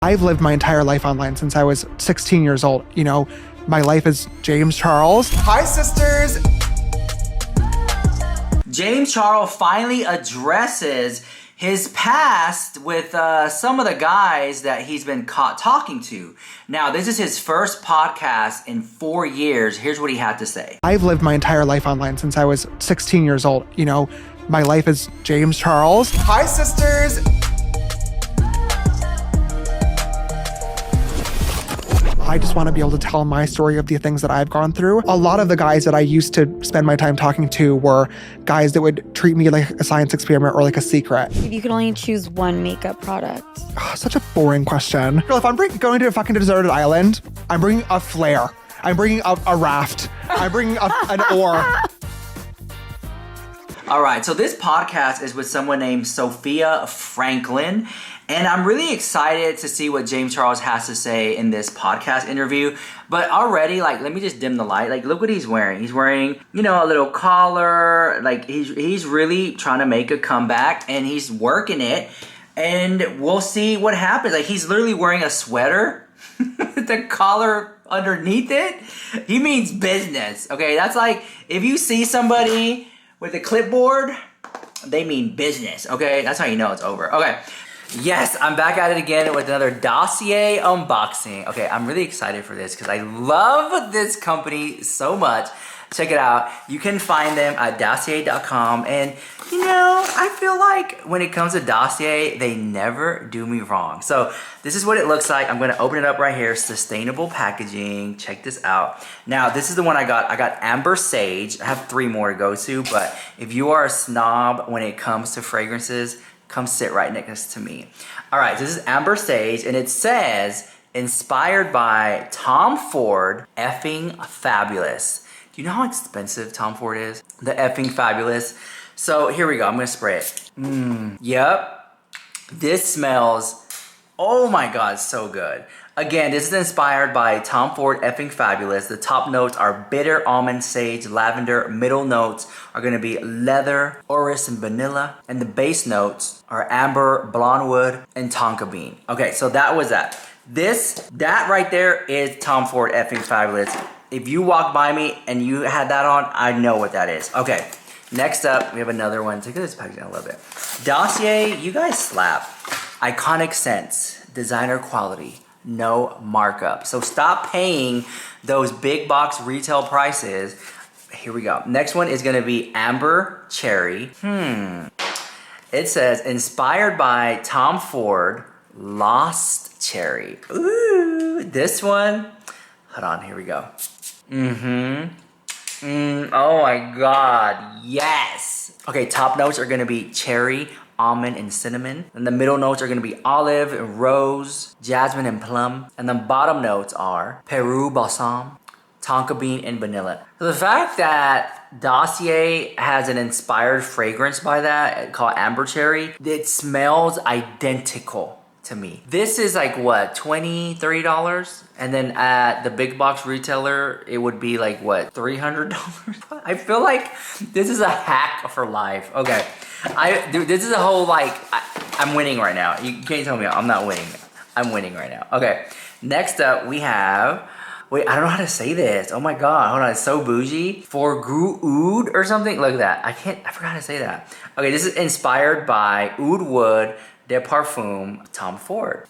I've lived my entire life online since I was 16 years old. You know, my life is James Charles. Hi, sisters. James Charles finally addresses his past with some of the guys that he's been caught talking to. Now, this is his first podcast in 4 years. Here's what he had to say. I've lived my entire life online since I was 16 years old. You know, my life is James Charles. Hi, sisters. I just want to be able to tell my story of the things that I've gone through. A lot of the guys that I used to spend my time talking to were guys that would treat me like a science experiment or like a secret. If you could only choose one makeup product. Such a boring question. Girl, if I'm going to a fucking deserted island, I'm bringing a flare. I'm bringing a raft. I'm bringing an oar. All right, so this podcast is with someone named Sophia Franklin, and I'm really excited to see what James Charles has to say in this podcast interview. But already, let me just dim the light. Look what he's wearing. He's wearing, a little collar. He's really trying to make a comeback, and he's working it. And we'll see what happens. He's literally wearing a sweater with the collar underneath it. He means business, okay? That's like, if you see somebody with a clipboard, they mean business, okay? That's how you know it's over. Okay, yes, I'm back at it again with another dossier unboxing. Okay, I'm really excited for this because I love this company so much. Check it out. You can find them at dossier.com. And, I feel like when it comes to Dossier, they never do me wrong. So this is what it looks like. I'm going to open it up right here. Sustainable packaging. Check this out. Now, this is the one I got. I got Amber Sage. I have 3 more to go to. But if you are a snob when it comes to fragrances, come sit right next to me. All right, this is Amber Sage. And it says, inspired by Tom Ford, effing fabulous. Do you know how expensive Tom Ford is? The effing fabulous. So here we go. I'm going to spray it. Yep. This smells, oh my God, so good. Again, this is inspired by Tom Ford effing fabulous. The top notes are bitter, almond, sage, lavender. Middle notes are going to be leather, orris, and vanilla. And the base notes are amber, blonde wood, and tonka bean. Okay, so that was that. That right there is Tom Ford effing fabulous. If you walk by me and you had that on, I know what that is. Okay, next up, we have another one. Take this packaging a little bit. Dossier, you guys slap. Iconic scents, designer quality, no markup. So stop paying those big box retail prices. Here we go. Next one is gonna be Amber Cherry. It says, inspired by Tom Ford, Lost Cherry. Ooh, this one. Hold on, here we go. Oh my God, yes. Okay, top notes are gonna be cherry, almond, and cinnamon. And the middle notes are gonna be olive, rose, jasmine, and plum. And the bottom notes are Peru balsam, tonka bean, and vanilla. So the fact that Dossier has an inspired fragrance by that called Amber Cherry, it smells identical to me. This is like what, $20, $30? And then at the big box retailer, it would be like what, $300? I feel like this is a hack for life. Okay, dude, this is a whole I'm winning right now. You can't tell me I'm not winning. I'm winning right now. Okay, next up we have, wait, I don't know how to say this. Oh my God, hold on, it's so bougie. For Oud or something, look at that. I forgot how to say that. Okay, this is inspired by Oud Wood de Parfum, Tom Ford.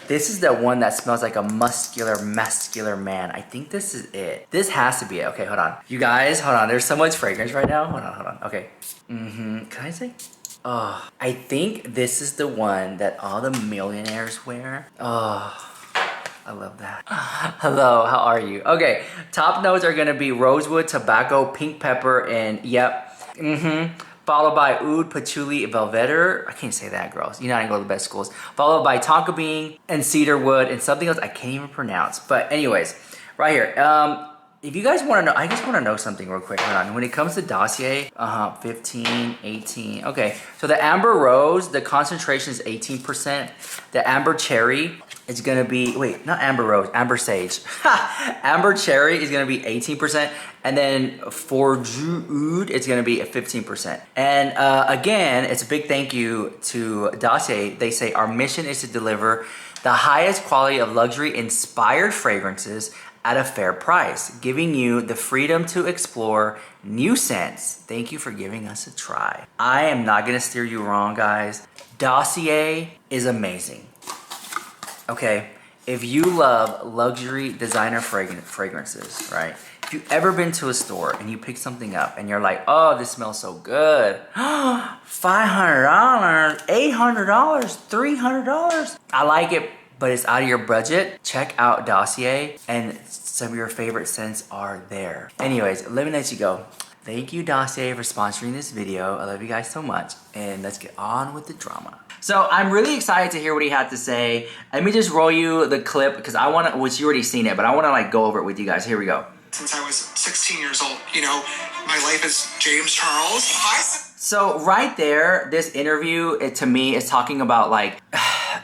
This is the one that smells like a muscular, masculine man. I think this is it. This has to be it. Okay, hold on. You guys, hold on. There's so much fragrance right now. Hold on. Okay. Can I say? Oh, I think this is the one that all the millionaires wear. Oh, I love that. Hello, how are you? Okay, top notes are gonna be rosewood, tobacco, pink pepper, and yep. Followed by oud, patchouli, velveter. I can't say that, girls. You're not gonna go to the best schools. Followed by tonka bean and cedar wood and something else I can't even pronounce. But anyways, right here. If you guys want to know, I just want to know something real quick. Hold on. When it comes to Dossier, 15, 18. Okay, so the Amber Rose, the concentration is 18%. The Amber Cherry is going to be, wait, not Amber Rose, Amber Sage. Amber Cherry is going to be 18%. And then for Oud, it's going to be 15%. And again, it's a big thank you to Dossier. They say, our mission is to deliver the highest quality of luxury inspired fragrances at a fair price, giving you the freedom to explore new scents. Thank you for giving us a try. I am not gonna steer you wrong, guys. Dossier is amazing. Okay, if you love luxury designer fragrances, right? If you've ever been to a store and you pick something up and you're like, oh, this smells so good. $500, $800, $300. I like it, but it's out of your budget. Check out Dossier, and some of your favorite scents are there. Anyways, let me let you go. Thank you, Dossier, for sponsoring this video. I love you guys so much, and let's get on with the drama. So I'm really excited to hear what he had to say. Let me just roll you the clip because I want to, which you already seen it, but I want to like go over it with you guys. Here we go. Since I was 16 years old, you know, my life is James Charles. So right there, this interview, it, to me, is talking about like,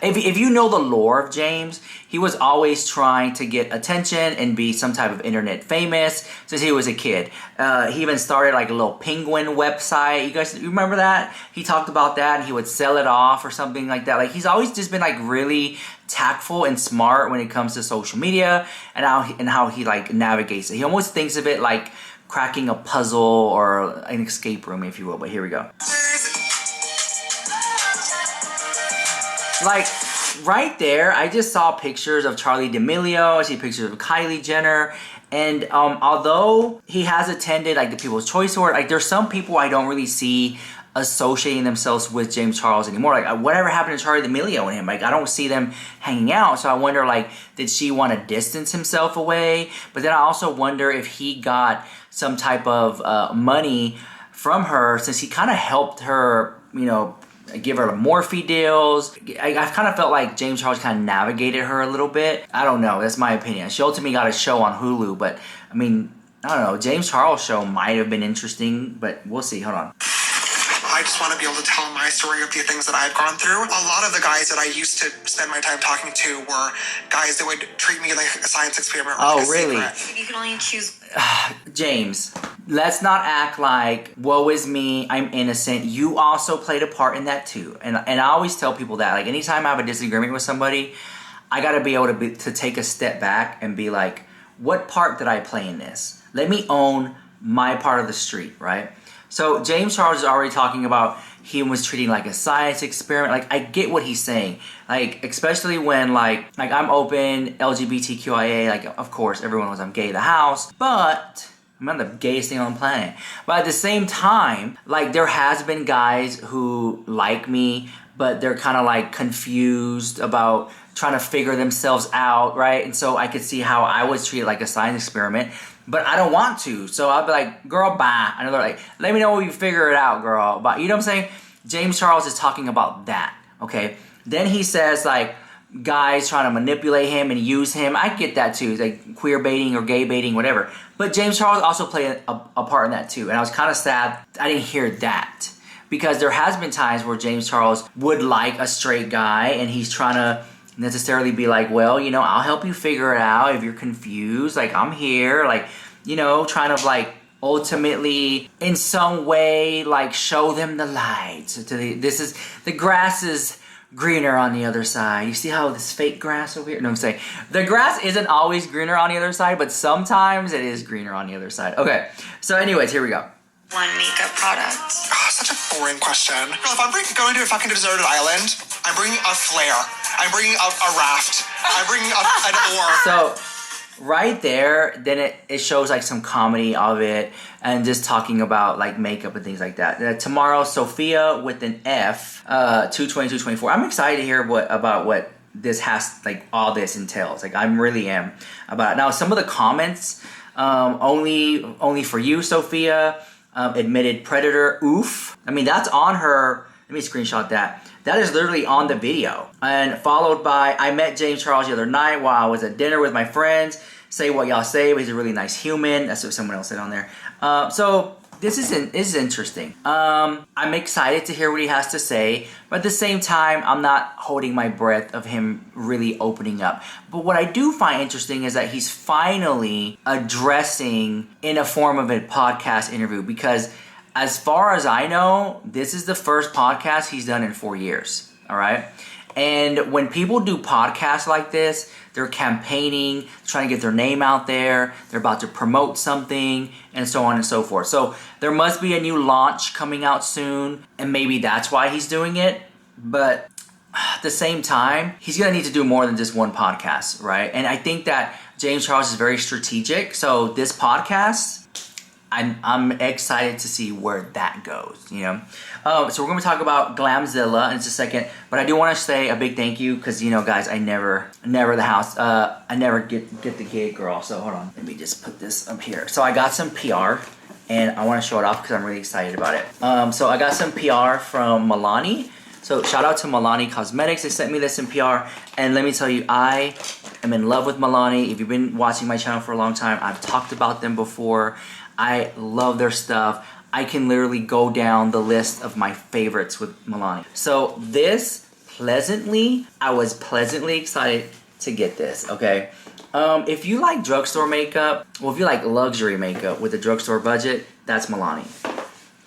if you know the lore of James, he was always trying to get attention and be some type of internet famous since he was a kid. He even started like a little penguin website. You remember that? He talked about that and he would sell it off or something like that. Like he's always just been like really tactful and smart when it comes to social media and how he like navigates it. He almost thinks of it like cracking a puzzle or an escape room, if you will. But here we go. Like right there, I just saw pictures of Charli D'Amelio. I see pictures of Kylie Jenner. And although he has attended like the People's Choice Award, like there's some people I don't really see associating themselves with James Charles anymore. Like whatever happened to Charli D'Amelio and him? Like I don't see them hanging out. So I wonder like, did she want to distance himself away? But then I also wonder if he got some type of money from her since he kind of helped her, you know, give her Morphe deals. I've kind of felt like James Charles kind of navigated her a little bit. I don't know. That's my opinion. She ultimately got a show on Hulu, but I mean, I don't know. James Charles' show might have been interesting, but we'll see. Hold on. I just want to be able to tell my story of the things that I've gone through. A lot of the guys that I used to spend my time talking to were guys that would treat me like a science experiment. Or like a really? secret. You can only choose. James, let's not act like, woe is me, I'm innocent. You also played a part in that too. And I always tell people that, like anytime I have a disagreement with somebody, I gotta be able to take a step back and be like, what part did I play in this? Let me own my part of the street, right? So James Charles is already talking about he was treating like a science experiment. Like I get what he's saying. Like especially when like I'm open, LGBTQIA, like of course everyone knows I'm gay the house, but I'm not the gayest thing on the planet. But at the same time, like there has been guys who like me, but they're kind of like confused about trying to figure themselves out, right? And so I could see how I was treated like a science experiment. But I don't want to, so I'll be like, girl, bye. And they're like, let me know when you figure it out, girl. But you know what I'm saying? James Charles is talking about that, okay? Then he says, like, guys trying to manipulate him and use him. I get that too, like queer baiting or gay baiting, whatever. But James Charles also played a part in that too. And I was kind of sad I didn't hear that. Because there has been times where James Charles would like a straight guy and he's trying to necessarily be like, well, you know, I'll help you figure it out if you're confused. Like, I'm here. Like, you know, trying to like ultimately in some way like show them the light. So the grass is greener on the other side. You see how this fake grass over here? No, I'm saying the grass isn't always greener on the other side, but sometimes it is greener on the other side. Okay, so anyways, here we go. One makeup product. Oh, such a boring question. Girl, if I'm going to a fucking deserted island, I'm bringing a flare. I'm bringing a raft. I'm bringing an oar. So right there, then it shows like some comedy of it and just talking about like makeup and things like that. Tomorrow, Sophia with an F, 22224. I'm excited to hear about what this has, like all this entails. Like I really am about it. Now, some of the comments, only for you, Sophia. Admitted predator, oof. I mean, that's on her. Let me screenshot that. That is literally on the video. And followed by, I met James Charles the other night while I was at dinner with my friends. Say what y'all say, but he's a really nice human. That's what someone else said on there. So this is interesting. I'm excited to hear what he has to say, but at the same time, I'm not holding my breath of him really opening up. But what I do find interesting is that he's finally addressing in a form of a podcast interview, because as far as I know, this is the first podcast he's done in 4 years, all right? And when people do podcasts like this, they're campaigning, trying to get their name out there, they're about to promote something, and so on and so forth. So there must be a new launch coming out soon, and maybe that's why he's doing it. But at the same time, he's gonna need to do more than just one podcast, right? And I think that James Charles is very strategic. So this podcast, I'm excited to see where that goes, you know? So we're going to talk about Glamzilla in just a second, but I do want to say a big thank you because, you know, guys, I never get the gig, girl. So hold on, let me just put this up here. So I got some PR, and I want to show it off because I'm really excited about it. So I got some PR from Milani. So shout out to Milani Cosmetics. They sent me this in PR, and let me tell you, I am in love with Milani. If you've been watching my channel for a long time, I've talked about them before. I love their stuff. I can literally go down the list of my favorites with Milani. So this, I was pleasantly excited to get this, okay? If you like drugstore makeup, well, if you like luxury makeup with a drugstore budget, that's Milani.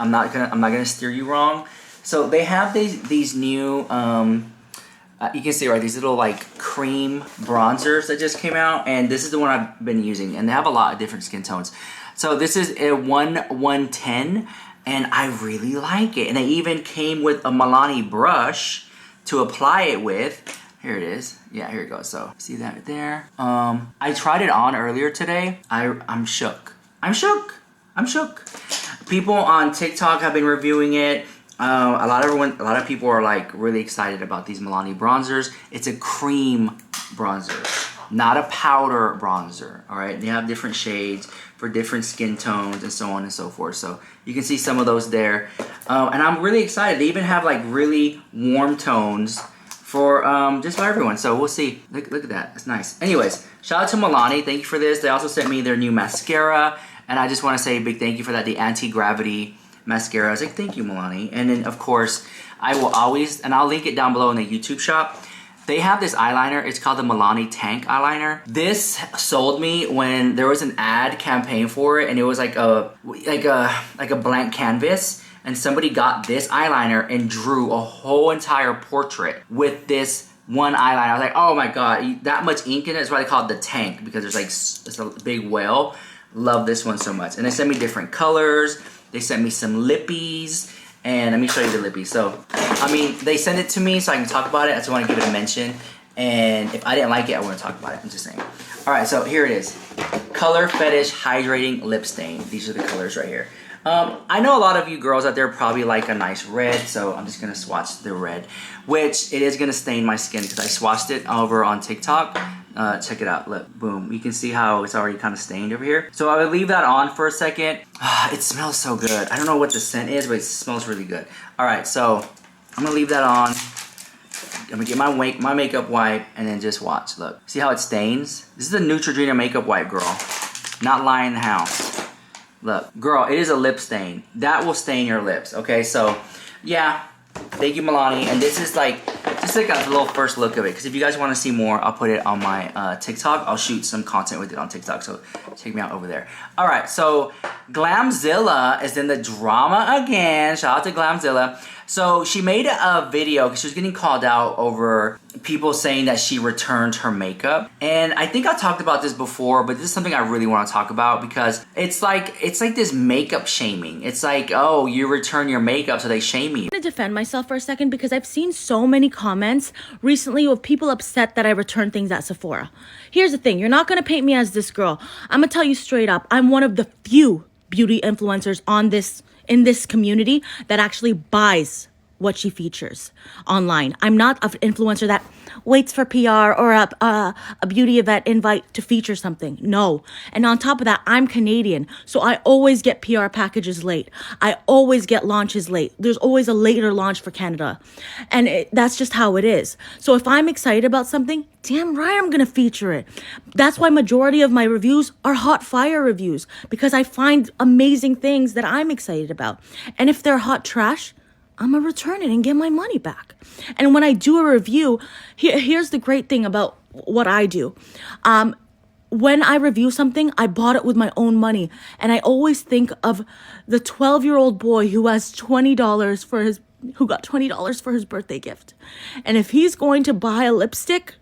I'm not gonna steer you wrong. So they have these new, you can see, right, these little like cream bronzers that just came out, and this is the one I've been using, and they have a lot of different skin tones. So this is a 110, and I really like it. And they even came with a Milani brush to apply it with. Here it is. Yeah, here it goes. So see that right there? I tried it on earlier today. I'm shook. I'm shook. People on TikTok have been reviewing it. A lot of people are like really excited about these Milani bronzers. It's a cream bronzer, not a powder bronzer. All right, they have different shades for different skin tones and so on and so forth. So you can see some of those there, and I'm really excited. They even have like really warm tones for just for everyone. So we'll see. Look at that. That's nice. Anyways, shout out to Milani. Thank you for this. They also sent me their new mascara, and I just want to say a big thank you for that. The anti-gravity mascara. I was like, thank you, Milani. And then of course, I will always, and I'll link it down below in the YouTube shop. They have this eyeliner. It's called the Milani Tank eyeliner. This sold me when there was an ad campaign for it, and it was like a blank canvas, and somebody got this eyeliner and drew a whole entire portrait with this one eyeliner. I was like, oh my god, that much ink in it. That's why they call it the Tank, because there's like it's a big whale. Love this one so much. And they sent me different colors. They sent me some lippies. And let me show you the lippies. So, I mean, they sent it to me so I can talk about it. I just want to give it a mention. And if I didn't like it, I wouldn't talk about it. I'm just saying. All right, so here it is. Color Fetish Hydrating Lip Stain. These are the colors right here. I know a lot of you girls out there probably like a nice red, so I'm just going to swatch the red, which it is going to stain my skin because I swatched it over on TikTok. Check it out. Look, boom. You can see how it's already kind of stained over here. So I would leave that on for a second. It smells so good. I don't know what the scent is, but it smells really good. All right, so I'm gonna leave that on. I'm gonna get my makeup wipe and then just watch. Look, see how it stains? This is the Neutrogena makeup wipe, girl. Not lying in the house. Look, girl, it is a lip stain. That will stain your lips. Okay, so yeah. Thank you, Milani. And this is like just like a little first look of it, because if you guys want to see more, I'll put it on my TikTok. I'll shoot some content with it on TikTok, so check me out over there. All right, so Glamzilla is in the drama again. Shout out to Glamzilla. So she made a video because she was getting called out over people saying that she returned her makeup. And I think I talked about this before, but this is something I really want to talk about because it's like this makeup shaming. It's like, oh, you return your makeup, so they shame you. I'm gonna defend myself for a second because I've seen so many comments recently of people upset that I return things at Sephora. Here's the thing, you're not gonna paint me as this girl. I'm gonna tell you straight up, I'm one of the few beauty influencers in this community that actually buys what she features online. I'm not an influencer that waits for PR or a beauty event invite to feature something. No. And on top of that, I'm Canadian, so I always get PR packages late. I always get launches late. There's always a later launch for Canada. And that's just how it is. So if I'm excited about something, damn right I'm gonna feature it. That's why majority of my reviews are hot fire reviews, because I find amazing things that I'm excited about. And if they're hot trash, I'm gonna return it and get my money back. And when I do a review, here's the great thing about what I do. When I review something, I bought it with my own money. And I always think of the 12-year-old boy who has $20 for his who got $20 for his birthday gift. And if he's going to buy a lipstick,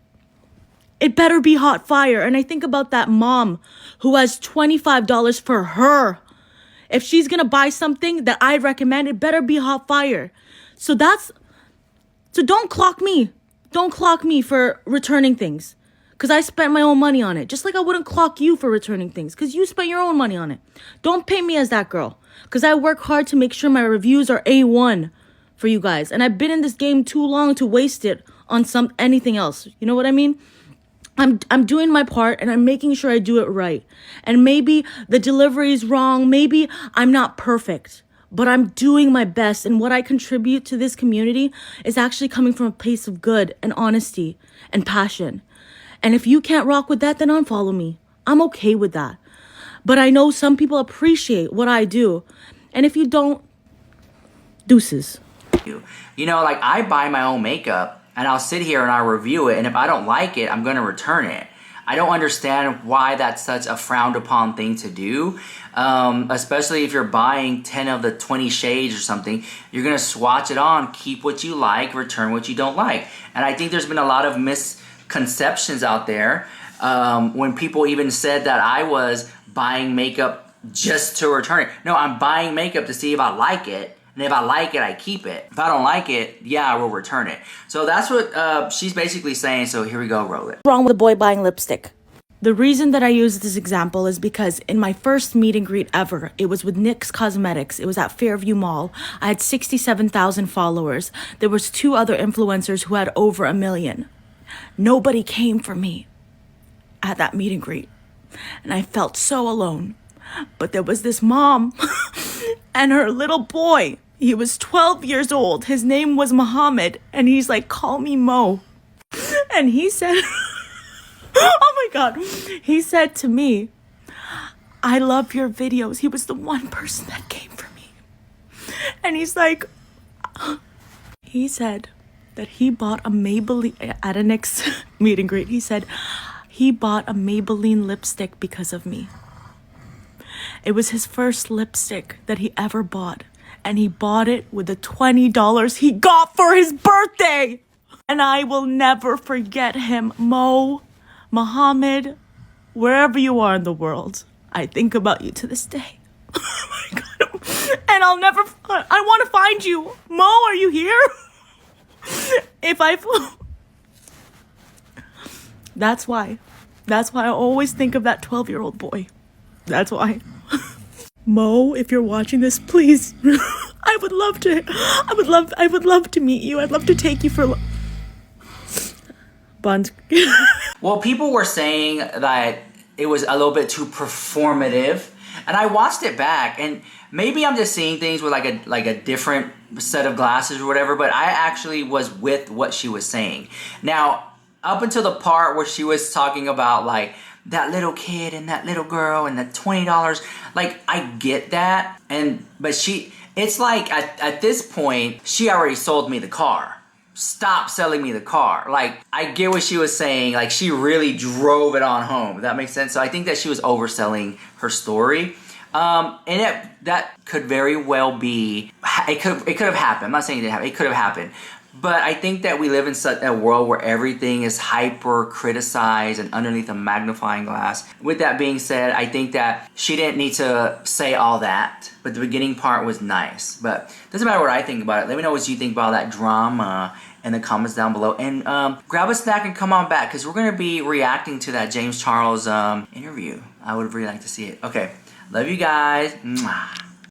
it better be hot fire. And I think about that mom who has $25 for her. If she's going to buy something that I recommend, it better be hot fire. So don't clock me. Don't clock me for returning things. Because I spent my own money on it. Just like I wouldn't clock you for returning things. Because you spent your own money on it. Don't pay me as that girl. Because I work hard to make sure my reviews are A1 for you guys. And I've been in this game too long to waste it on anything else. You know what I mean? I'm doing my part and I'm making sure I do it right. And maybe the delivery is wrong. Maybe I'm not perfect. But I'm doing my best. And what I contribute to this community is actually coming from a place of good and honesty and passion. And if you can't rock with that, then unfollow me. I'm okay with that. But I know some people appreciate what I do. And if you don't, deuces. You know, like I buy my own makeup and I'll sit here and I'll review it. And if I don't like it, I'm going to return it. I don't understand why that's such a frowned upon thing to do. Especially if you're buying 10 of the 20 shades or something, you're going to swatch it on, keep what you like, return what you don't like. And I think there's been a lot of misconceptions out there when people even said that I was buying makeup just to return it. No, I'm buying makeup to see if I like it. And if I like it, I keep it. If I don't like it, yeah, I will return it. So that's what she's basically saying. So here we go, roll it. What's wrong with a boy buying lipstick? The reason that I use this example is because in my first meet and greet ever, it was with NYX Cosmetics. It was at Fairview Mall. I had 67,000 followers. There was 2 other influencers who had over 1 million. Nobody came for me at that meet and greet. And I felt so alone. But there was this mom and her little boy. He was 12 years old. His name was Muhammad. And he's like, call me Mo. And he said, oh my God. He said to me, I love your videos. He was the one person that came for me. And he's like, he said that he bought a Maybelline at a NYX meet and greet. He said he bought a Maybelline lipstick because of me. It was his first lipstick that he ever bought. And he bought it with the $20 he got for his birthday. And I will never forget him. Mo, Muhammad, wherever you are in the world, I think about you to this day. Oh my God. And I want to find you. Mo, are you here? That's why I always think of that 12-year-old boy. That's why. Mo, if you're watching this, please. I would love to meet you. I'd love to take you for buns. Well, people were saying that it was a little bit too performative, and I watched it back, and maybe I'm just seeing things with like a different set of glasses or whatever, but I actually was with what she was saying. Now, up until the part where she was talking about like that little kid and that little girl and the $20, like I get that, but it's like at this point she already sold me the car. Stop selling me the car. Like I get what she was saying. Like she really drove it on home. If that makes sense. So I think that she was overselling her story. And that could very well be. It could have happened. I'm not saying it didn't happen. It could have happened. But I think that we live in such a world where everything is hyper criticized and underneath a magnifying glass. With that being said, I think that she didn't need to say all that. But the beginning part was nice. But it doesn't matter what I think about it. Let me know what you think about that drama in the comments down below. And grab a snack and come on back, because we're going to be reacting to that James Charles interview. I would really like to see it. Okay. Love you guys. Mwah.